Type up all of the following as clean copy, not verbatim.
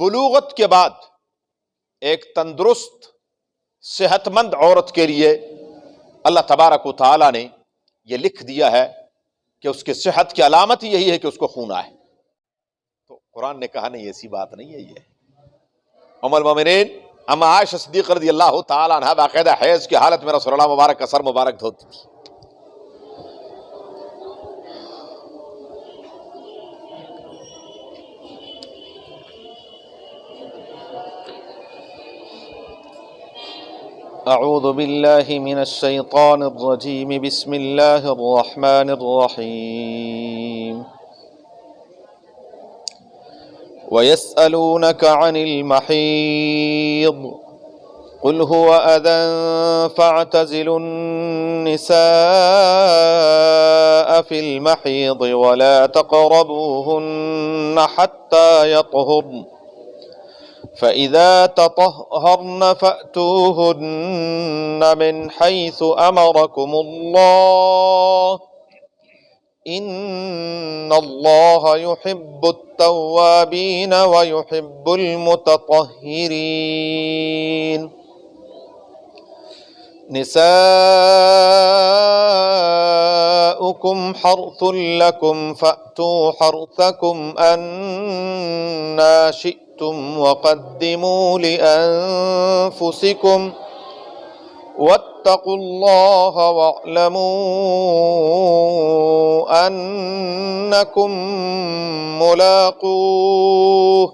بلوغت کے بعد ایک تندرست صحت مند عورت کے لیے اللہ تبارک و تعالیٰ نے یہ لکھ دیا ہے کہ اس کی صحت کی علامت یہی ہے کہ اس کو خون آئے. تو قرآن نے کہا نہیں ایسی بات نہیں ہے. یہ ام المومنین اما عائشہ صدیقہ رضی اللہ تعالیٰ عنہا باقاعدہ حیض کی حالت میں رسول اللہ مبارک کا سر مبارک دھوتی تھی. اعوذ باللہ من الشیطان الرجیم بسم اللہ الرحمن الرحیم وَيَسْأَلُونَكَ عَنِ الْمَحِيضِ قُلْ هُوَ أَذًى فَاعْتَزِلُوا النِّسَاءَ فِي الْمَحِيضِ وَلَا تَقْرَبُوهُنَّ حَتَّى يَطْهُرْنَ فَإِذَا تَطَهَّرْنَ فَأْتُوهُنَّ مِنْ حَيْثُ أَمَرَكُمُ اللَّهُ إِنَّ اللَّهَ يُحِبُّ التَّوَّابِينَ وَيُحِبُّ الْمُتَطَهِّرِينَ. نِسَاؤُكُمْ حَرْثٌ لَكُمْ فَأْتُوا حَرْثَكُمْ أَنَّا شِئْتُمْ وَقَدِّمُوا لِأَنفُسِكُمْ واتقوا الله واعلموا أنكم ملاقوه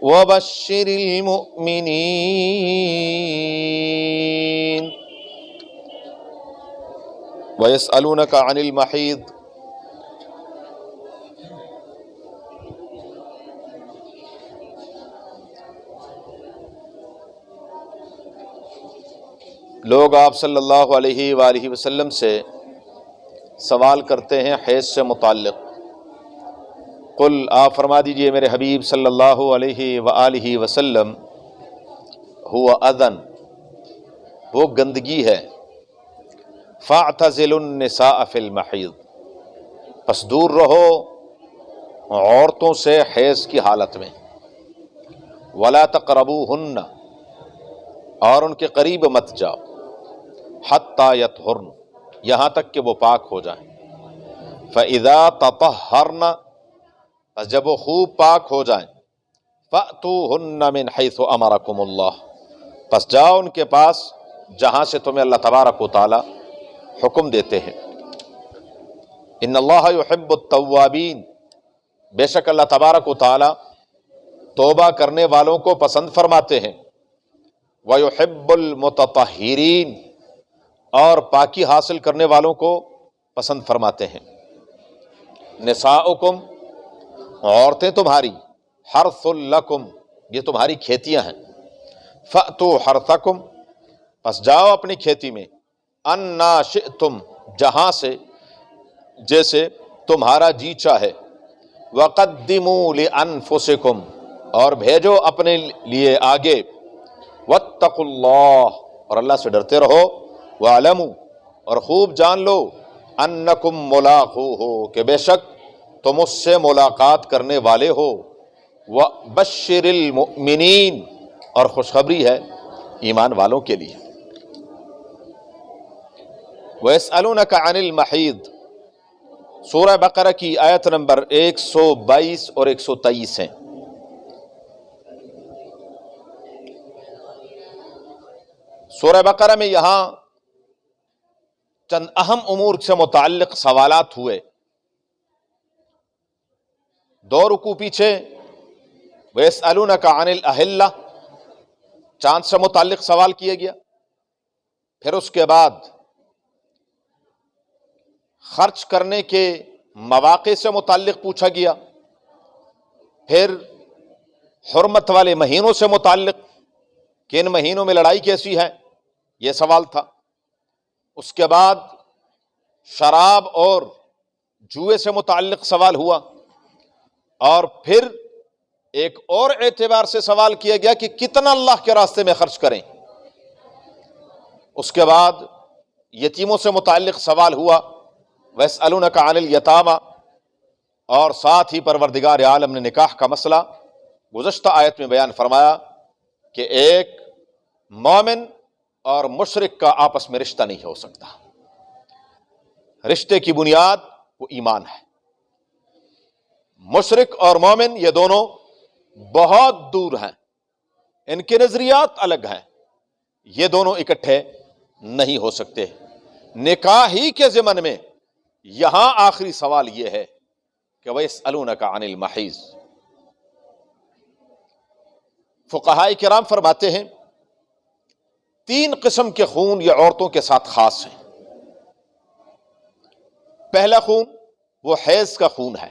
وبشر المؤمنين. ويسألونك عن المحيض لوگ آپ صلی اللہ علیہ وآلہ وسلم سے سوال کرتے ہیں حیض سے متعلق. قل آپ فرما دیجئے میرے حبیب صلی اللہ علیہ وآلہ وسلم ہوا اذن وہ گندگی ہے. فاعتزلوا النساء فی المحیض پس دور رہو عورتوں سے حیض کی حالت میں. ولا تقربوہن اور ان کے قریب مت جاؤ. حتی یطہرن یہاں تک کہ وہ پاک ہو جائیں. فاذا تطہرن پس جب وہ خوب پاک ہو جائیں. فأتوہن من حیث امرکم اللہ پس جاؤ ان کے پاس جہاں سے تمہیں اللہ تبارک و تعالی حکم دیتے ہیں. ان اللہ یحب التوابین بے شک اللہ تبارک و تعالی توبہ کرنے والوں کو پسند فرماتے ہیں. وَيُحِبُّ الْمُتَطَهِّرِينَ اور پاکی حاصل کرنے والوں کو پسند فرماتے ہیں. نساؤکم عورتیں تمہاری حرث لکم یہ تمہاری کھیتیاں ہیں. فأتوا حرثکم پس جاؤ اپنی کھیتی میں. انا شئتم جہاں سے جیسے تمہارا جی چاہے. وقدموا لانفسکم اور بھیجو اپنے لیے آگے. واتقوا اللہ اور اللہ سے ڈرتے رہو. وَاعْلَمُوا اور خوب جان لو انکم ملاقوہ کہ بے شک تم اس سے ملاقات کرنے والے ہو. وَبَشِّرِ الْمُؤْمِنِينَ اور خوشخبری ہے ایمان والوں کے لیے. وَيَسْأَلُونَكَ عَنِ الْمَحِيضِ سورہ بقرہ کی آیت نمبر 122 اور 123 ہیں. سورہ بقرہ میں یہاں چند اہم امور سے متعلق سوالات ہوئے. 2 رکوع پیچھے وَيَسْأَلُونَكَ عَنِ الْأَهِلَّةِ چاند سے متعلق سوال کیا گیا. پھر اس کے بعد خرچ کرنے کے مواقع سے متعلق پوچھا گیا. پھر حرمت والے مہینوں سے متعلق کہ ان مہینوں میں لڑائی کیسی ہے یہ سوال تھا. اس کے بعد شراب اور جوئے سے متعلق سوال ہوا. اور پھر ایک اور اعتبار سے سوال کیا گیا کہ کتنا اللہ کے راستے میں خرچ کریں. اس کے بعد یتیموں سے متعلق سوال ہوا. وَيَسْأَلُونَكَ عَنِ الْيَتَامَى اور ساتھ ہی پروردگار عالم نے نکاح کا مسئلہ گزشتہ آیت میں بیان فرمایا کہ ایک مومن اور مشرک کا آپس میں رشتہ نہیں ہو سکتا. رشتے کی بنیاد وہ ایمان ہے. مشرک اور مومن یہ دونوں بہت دور ہیں، ان کے نظریات الگ ہیں، یہ دونوں اکٹھے نہیں ہو سکتے. نکاح ہی کے ضمن میں یہاں آخری سوال یہ ہے کہ وَيَسْأَلُونَكَ عَنِ الْمَحِيضِ. فقہاء کرام فرماتے ہیں 3 قسم کے خون یہ عورتوں کے ساتھ خاص ہیں. پہلا خون وہ حیض کا خون ہے،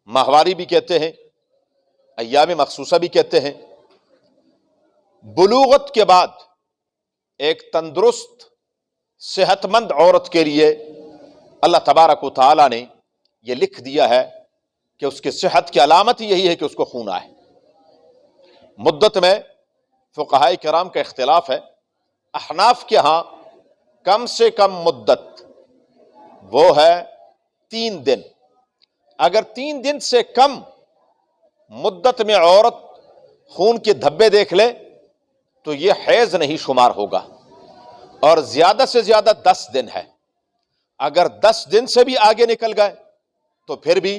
ماہواری بھی کہتے ہیں، ایام مخصوصہ بھی کہتے ہیں. بلوغت کے بعد ایک تندرست صحت مند عورت کے لیے اللہ تبارک و تعالی نے یہ لکھ دیا ہے کہ اس کی صحت کی علامت یہی ہے کہ اس کو خون آئے. مدت میں فقہاء کرام کا اختلاف ہے. احناف کے ہاں کم سے کم مدت وہ ہے 3 دن. اگر 3 دن سے کم مدت میں عورت خون کے دھبے دیکھ لے تو یہ حیض نہیں شمار ہوگا، اور زیادہ سے زیادہ 10 دن ہے. اگر 10 دن سے بھی آگے نکل گئے تو پھر بھی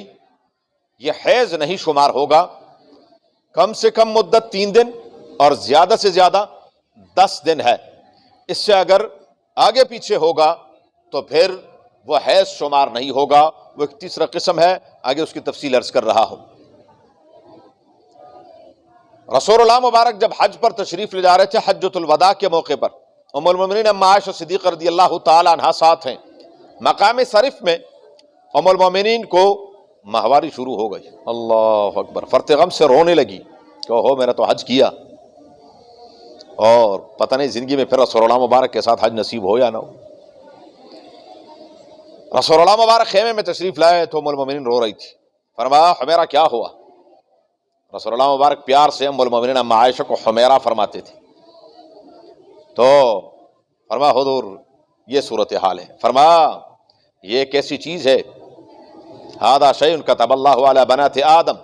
یہ حیض نہیں شمار ہوگا. کم سے کم مدت 3 دن اور زیادہ سے زیادہ 10 دن ہے. اس سے اگر آگے پیچھے ہوگا تو پھر وہ حیض شمار نہیں ہوگا. وہ ایک تیسرا قسم ہے، آگے اس کی تفصیل عرض کر رہا ہوں. رسول اللہ مبارک جب حج پر تشریف لے جا رہے تھے حجۃ الوداع کے موقع پر، ام المومنین ام عائشہ صدیقہ رضی اللہ تعالی عنہا ساتھ ہیں. مقام صرف میں ام المومنین کو ماہواری شروع ہو گئی. اللہ اکبر. فرط غم سے رونے لگی کہ اوہو میں نے تو حج کیا اور پتہ نہیں زندگی میں پھر رسول اللہ مبارک کے ساتھ حج نصیب ہو یا نہ ہو. رسول اللہ مبارک خیمے میں تشریف لائے تو ام المومنین رو رہی تھی. فرمایا حمیرہ کیا ہوا؟ رسول اللہ مبارک پیار سے ام المومنین ام عائشہ کو حمیرہ فرماتے تھے. تو فرمایا حضور یہ صورتحال ہے. فرمایا یہ ایک ایسی چیز ہے ھذا شیء کتب اللہ علی بنات آدم.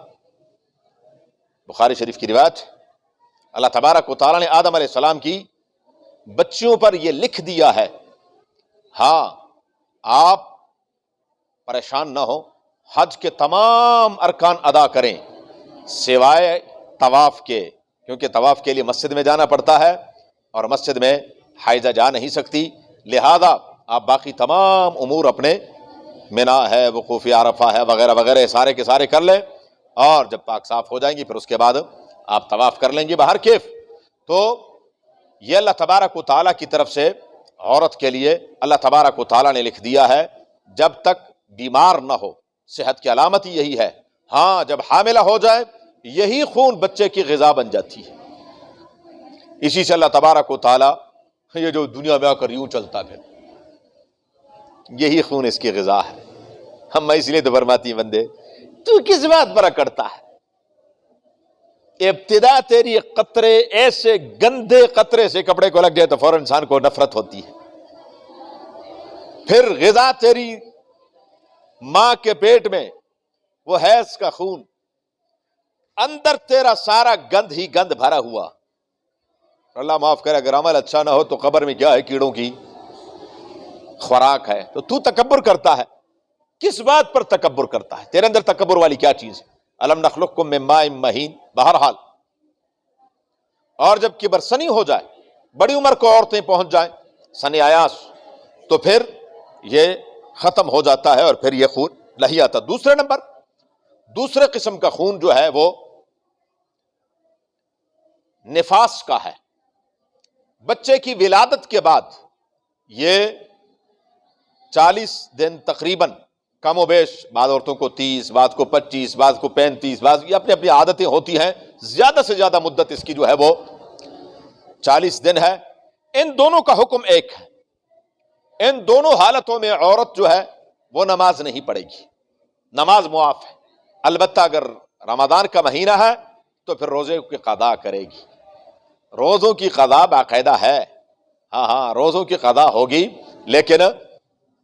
بخاری شریف کی روایت. اللہ تبارک و تعالیٰ نے آدم علیہ السلام کی بچیوں پر یہ لکھ دیا ہے. ہاں آپ پریشان نہ ہو، حج کے تمام ارکان ادا کریں سوائے طواف کے، کیونکہ طواف کے لیے مسجد میں جانا پڑتا ہے اور مسجد میں حائضہ جا نہیں سکتی. لہذا آپ باقی تمام امور اپنے منا ہے، وقوف عرفہ ہے، وغیرہ وغیرہ سارے کے سارے کر لیں، اور جب پاک صاف ہو جائیں گی پھر اس کے بعد آپ طواف کر لیں گے باہر کیف. تو یہ اللہ تبارک و تعالیٰ کی طرف سے عورت کے لیے اللہ تبارک و تعالیٰ نے لکھ دیا ہے جب تک بیمار نہ ہو. صحت کی علامت یہی ہے. ہاں جب حاملہ ہو جائے یہی خون بچے کی غذا بن جاتی ہے. اسی سے اللہ تبارک و تعالیٰ یہ جو دنیا میں آ کر یوں چلتا پھر یہی خون اس کی غذا ہے. ہم اس لیے تو فرماتی ہیں بندے تو کس بات پر کرتا ہے؟ ابتدا تیری قطرے ایسے گندے قطرے سے کپڑے کو لگ جائے تو فوراً انسان کو نفرت ہوتی ہے. پھر غذا تیری ماں کے پیٹ میں وہ حیض کا خون، اندر تیرا سارا گند ہی گند بھرا ہوا. اللہ معاف کرے اگر عمل اچھا نہ ہو تو قبر میں کیا ہے؟ کیڑوں کی خوراک ہے. تو تکبر کرتا ہے. کس بات پر تکبر کرتا ہے؟ تیرے اندر تکبر والی کیا چیز ہے؟ الم نخلقکم من ماء مہین. بہرحال اور جب کبر سنی ہو جائے، بڑی عمر کو عورتیں پہنچ جائیں سن آیاس، تو پھر یہ ختم ہو جاتا ہے اور پھر یہ خون نہیں آتا. دوسرے نمبر دوسرے قسم کا خون جو ہے وہ نفاس کا ہے. بچے کی ولادت کے بعد یہ 40 دن تقریباً کم و بیش، بعض عورتوں کو 30، بعض کو 25، بعض کو 35، بعض یہ اپنی اپنی عادتیں ہوتی ہیں. زیادہ سے زیادہ مدت اس کی جو ہے وہ 40 دن ہے. ان دونوں کا حکم ایک ہے. ان دونوں حالتوں میں عورت جو ہے وہ نماز نہیں پڑھے گی، نماز معاف ہے. البتہ اگر رمضان کا مہینہ ہے تو پھر روزے کی قضا کرے گی. روزوں کی قضا باقاعدہ ہے. ہاں روزوں کی قضا ہوگی، لیکن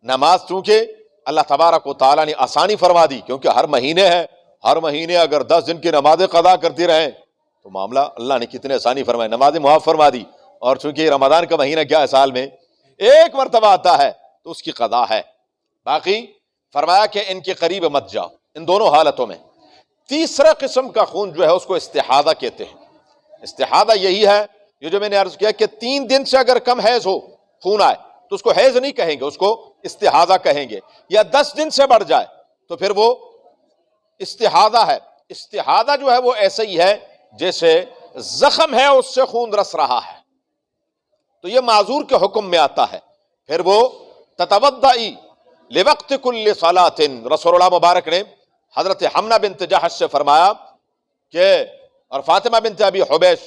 نماز چونکہ اللہ تبارک و تعالیٰ نے آسانی فرما دی، کیونکہ ہر مہینے ہے ہر مہینے اگر 10 دن کی نمازیں قضا کرتی رہیں تو معاملہ اللہ نے کتنے آسانی فرمائے، نمازیں معاف فرما دی. اور چونکہ رمضان کا مہینہ کیا ہے، سال میں ایک مرتبہ آتا ہے تو اس کی قضا ہے. باقی فرمایا کہ ان کے قریب مت جاؤ ان دونوں حالتوں میں. تیسرا قسم کا خون جو ہے اس کو استحاضہ کہتے ہیں. استحاضہ یہی ہے، یہ جو میں نے عرض کیا کہ 3 دن سے اگر کم حیض ہو، خون آئے، تو اس کو حیض نہیں کہیں گے، اس کو استحاضہ کہیں گے. یا 10 دن سے بڑھ جائے تو پھر وہ استحاضہ ہے. استحاضہ جو ہے وہ ایسے ہی ہے جیسے زخم ہے اس سے خون رس رہا ہے، تو یہ معذور کے حکم میں آتا ہے. پھر وہ تتوضئی لوقت کل صلاۃ، رسول اللہ مبارک نے حضرت حمنہ بنت جحش سے فرمایا کہ، اور فاطمہ بنت ابی حبیش،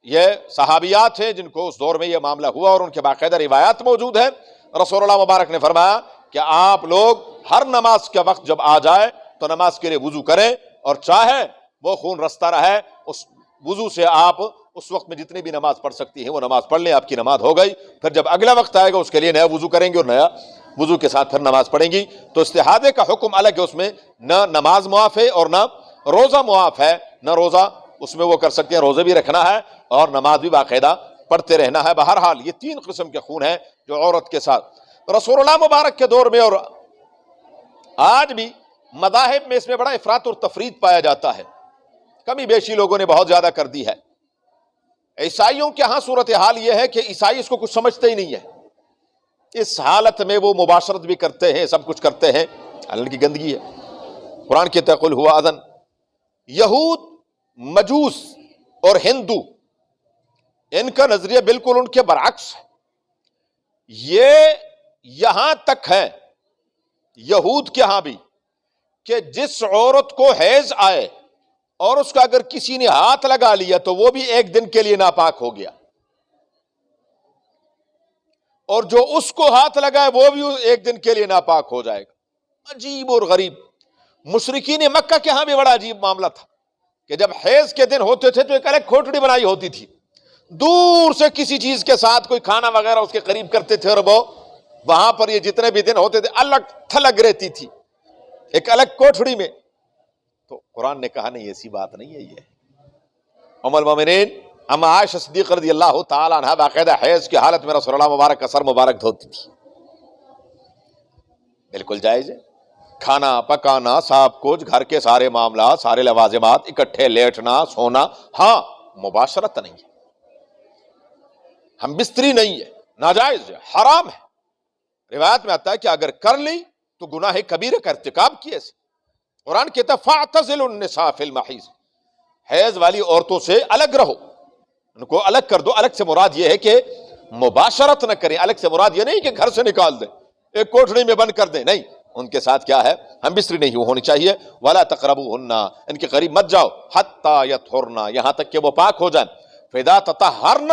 یہ صحابیات ہیں جن کو اس دور میں یہ معاملہ ہوا اور ان کے باقاعدہ روایات موجود ہیں. رسول اللہ مبارک نے فرمایا کہ آپ لوگ ہر نماز کا وقت جب آ جائے تو نماز کے لیے وضو کریں، اور چاہے وہ خون رستا رہے، اس وضو سے آپ اس وقت میں جتنی بھی نماز پڑھ سکتی ہیں وہ نماز پڑھ لیں، آپ کی نماز ہو گئی. پھر جب اگلا وقت آئے گا اس کے لیے نیا وضو کریں گے اور نیا وضو کے ساتھ پھر نماز پڑھیں گی. تو استحاضے کا حکم الگ ہے، اس میں نہ نماز معاف ہے اور نہ روزہ معاف ہے. نہ روزہ اس میں وہ کر سکتے ہیں، روزہ بھی رکھنا ہے اور نماز بھی باقاعدہ پڑھتے رہنا ہے. بہرحال یہ 3 قسم کے خون ہیں جو عورت کے ساتھ رسول اللہ مبارک کے دور میں اور آج بھی مذاہب میں اس میں بڑا افراط اور تفریط پایا جاتا ہے. کمی بیشی لوگوں نے بہت زیادہ کر دی ہے. عیسائیوں کے ہاں صورتحال یہ ہے کہ عیسائی اس کو کچھ سمجھتے ہی نہیں ہے. اس حالت میں وہ مباشرت بھی کرتے ہیں، سب کچھ کرتے ہیں، اللہ کی گندگی ہے. قرآن کے قل ہوا اذن. یہود، مجوس اور ہندو، ان کا نظریہ بالکل ان کے برعکس ہے. یہ یہاں تک ہے یہود کے ہاں بھی کہ جس عورت کو حیض آئے اور اس کا اگر کسی نے ہاتھ لگا لیا تو وہ بھی 1 دن کے لیے ناپاک ہو گیا، اور جو اس کو ہاتھ لگائے وہ بھی 1 دن کے لیے ناپاک ہو جائے گا. عجیب اور غریب. مشرکین مکہ کے ہاں بھی بڑا عجیب معاملہ تھا کہ جب حیض کے دن ہوتے تھے تو ایک الگ کھوٹڑی بنائی ہوتی تھی، دور سے کسی چیز کے ساتھ کوئی کھانا وغیرہ اس کے قریب کرتے تھے، اور وہ وہاں پر یہ جتنے بھی دن ہوتے تھے الگ تھلگ رہتی تھی ایک الگ کوٹھڑی میں. تو قرآن نے کہا نہیں، ایسی بات نہیں ہے. یہ ام المومنین اما عائشہ صدیقہ رضی اللہ تعالی عنہا باقاعدہ حیض کی حالت میں رسول اللہ مبارک کا سر مبارک دھوتی تھی. بالکل جائز ہے کھانا پکانا، سب کچھ، گھر کے سارے معاملات، سارے لوازمات، اکٹھے لیٹنا سونا، ہاں مباشرت نہیں ہے، ہم بستری نہیں ہے، ناجائز ہے، حرام ہے. روایت میں آتا ہے کہ اگر کر لی تو گناہ کبیرہ کا ارتکاب کیے سے. قرآن کہتا ہے فاعتزلوا النساء فی المحیض، حیض والی عورتوں سے الگ رہو، ان کو الگ کر دو. الگ سے مراد یہ ہے کہ مباشرت نہ کریں. الگ سے مراد یہ نہیں کہ گھر سے نکال دیں، ایک کوٹھڑی میں بند کر دیں، نہیں، ان کے ساتھ کیا ہے، ہم بستری نہیں ہونی چاہیے. ولا تقربوہن، ان کے قریب مت جاؤ، حتی یطہرن، یہاں تک کہ وہ پاک ہو جائیں. فاذا تطہرن،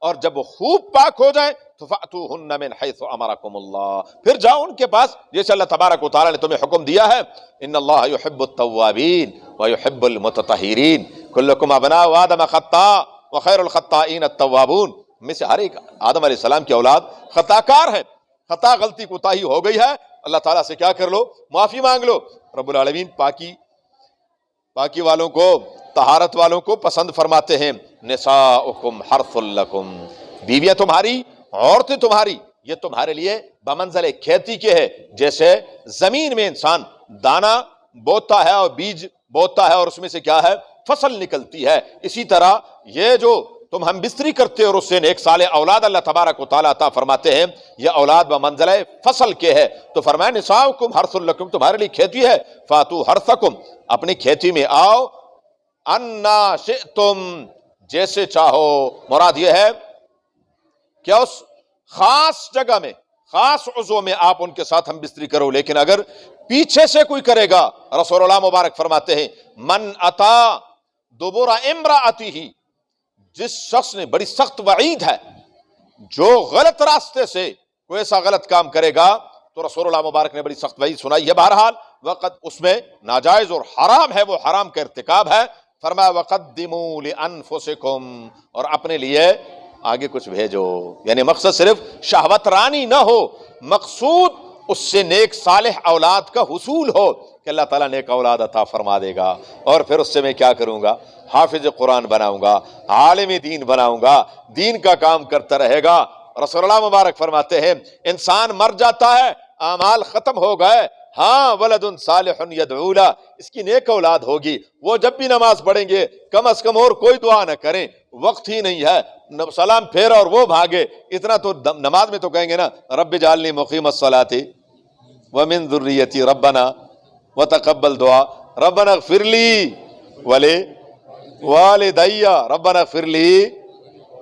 اور جب وہ خوب پاک ہو جائیں تو فأتوہن من حیث امرکم اللہ، پھر جاؤ ان کے پاس جیسے اللہ تبارک و تعالی نے تمہیں حکم دیا ہے. ان اللہ یحب التوابین ویحب المتطہرین، کلکم ابناء آدم خطاء وخیر الخطائین التوابون. میں سے ہر ایک آدم علیہ السلام کی اولاد خطا کار ہے. خطا، غلطی، کوتاہی ہو گئی ہے، اللہ تعالیٰ سے کیا کر لو، معافی مانگ لو. رب العالمین پاکی والوں کو، طہارت والوں کو پسند فرماتے ہیں. نساؤکم حرث لکم، بیویاں تمہاری، عورتیں تمہاری، یہ تمہارے لیے بمنزل کھیتی کے ہے. جیسے زمین میں انسان دانا بوتا ہے اور بیج بوتا ہے اور اس میں سے کیا ہے، فصل نکلتی ہے، اسی طرح یہ جو تم ہم بستری کرتے اور اس سے ایک سال اولاد اللہ تبارک و تعالیٰ عطا فرماتے ہیں، یہ اولاد بمنزلہ فصل کے ہے. تو فرمایا نساؤکم حرث لکم، تمہارے لیے کھیتی ہے. فاتو حرثکم، اپنی کھیتی میں آؤ، انا شئتم، جیسے چاہو. مراد یہ ہے کہ اس خاص جگہ میں، خاص عضو میں آپ ان کے ساتھ ہم بستری کرو. لیکن اگر پیچھے سے کوئی کرے گا، رسول اللہ مبارک فرماتے ہیں من اتا دبر امرأتہ، جس شخص نے، بڑی سخت وعید ہے، جو غلط راستے سے کوئی ایسا غلط کام کرے گا تو رسول اللہ مبارک نے بڑی سخت وعید سنائی ہے. بہرحال وقت اس میں ناجائز اور حرام ہے، وہ حرام کا ارتکاب ہے. فرمایا وقدموا لانفسکم، اور اپنے لیے آگے کچھ بھیجو. یعنی مقصد صرف شہوت رانی نہ ہو، مقصود اس سے نیک صالح اولاد کا حصول ہو کہ اللہ تعالیٰ نیک اولاد عطا فرما دے گا، اور پھر اس سے میں کیا کروں گا؟ حافظ قرآن بناؤں گا، عالم دین بناؤں گا، دین کا کام کرتا رہے گا۔ رسول اللہ مبارک فرماتے ہیں انسان مر جاتا ہے، اعمال ختم ہو گئے، ہاں ولد صالح یدعو لہ، اس کی نیک اولاد ہوگی، وہ جب بھی نماز پڑھیں گے کم از کم اور کوئی دعا نہ کریں، وقت ہی نہیں ہے، سلام پھیرا اور وہ بھاگے، اتنا تو نماز میں تو کہیں گے نا رب اجعلنی مقیم الصلاۃ ومن ذریتی ربنا وتقبل دعا، ربنا اغفر لی ولی والدی، ربنا اغفر لی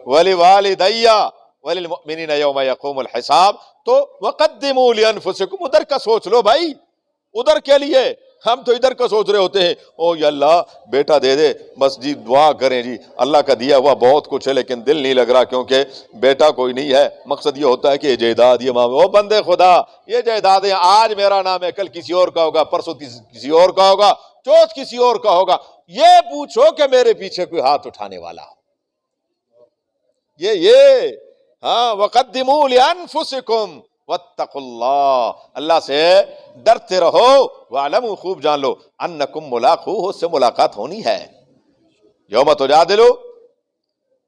ولی والدی وللمؤمنین یوم یقوم الحساب۔ تو وقدموا لانفسکم، ادھر کا سوچ لو بھائی، ادھر کے لیے، ہم تو ادھر کا سوچ رہے ہوتے ہیں، او یا اللہ بیٹا دے دے، بس جی دعا کریں جی، اللہ کا دیا ہوا بہت کچھ ہے لیکن دل نہیں لگ رہا کیونکہ بیٹا کوئی نہیں ہے، مقصد یہ ہوتا ہے کہ یہ جائیداد، یہ ماں، او بندے خدا یہ جائیدادیں آج میرا نام ہے، کل کسی اور کا ہوگا، پرسوں کسی اور کا ہوگا، چوتھ کسی اور کا ہوگا، یہ پوچھو کہ میرے پیچھے کوئی ہاتھ اٹھانے والا ہو، یہ ہاں وقدموا لانفسکم واتقوا اللہ، اللہ سے ڈرتے رہو، وَاعْلَمُوا، خوب جان لو، انکم ملاقوہ، اس سے ملاقات ہونی ہے، یوم تجادل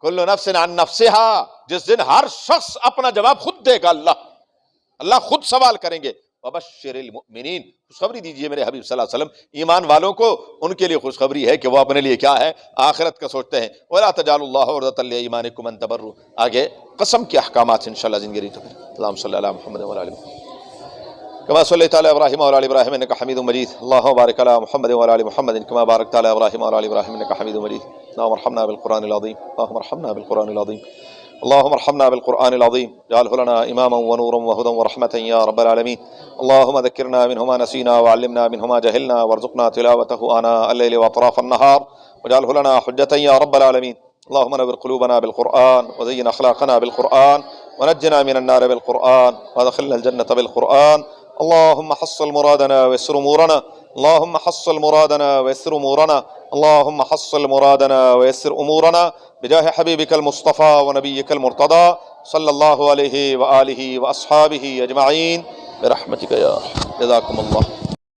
کل نفس عن نفسہا، جس دن ہر شخص اپنا جواب خود دے گا، اللہ خود سوال کریں گے۔ وبشر المؤمنین، خوشخبری دیجئے میرے حبیب صلی اللہ علیہ وسلم ایمان والوں کو، ان کے لیے خوشخبری ہے کہ وہ اپنے لیے کیا ہے؟ آخرت کا سوچتے ہیں۔ وَلَا تَجْعَلُوا اللَّهَ عُرْضَةً لِأَيْمَانِكُمْ أَن تَبَرُّوا، آگے قسم کے احکامات انشاءاللہ زندگی تو اللہم صلی علی محمد وعلی آل محمد كما صليت على ابراهيم وعلى ال ابراهيم انك حميد مجيد، اللهم بارك على محمد وعلى ال محمد كما باركت على ابراهيم وعلى ال ابراهيم انك حميد مجيد، اللهم ارحمنا بالقران العظيم، اللهم ارحمنا بالقران العظيم، اللهم ارحمنا بالقرآن العظيم، اجعله لنا إماما ونورا وهدى ورحمة يا رب العالمين، اللهم ذكرنا منه ما نسينا وعلمنا منه ما جهلنا وارزقنا تلاوته آناء الليل وأطراف النهار واجعله لنا حجة يا رب العالمين، اللهم نور قلوبنا بالقرآن وزين أخلاقنا بالقرآن ونجنا من النار بالقرآن وادخلنا الجنة بالقرآن، اللهم حصل مرادنا ويسر أمورنا، اللهم حصل مرادنا ويسر أمورنا، اللهم حصل مرادنا ويسر أمورنا بجاه حبيبك المصطفى ونبيك المرتضى صلى الله عليه وآله وأصحابه أجمعين برحمتك يا أرحم، جزاكم الله۔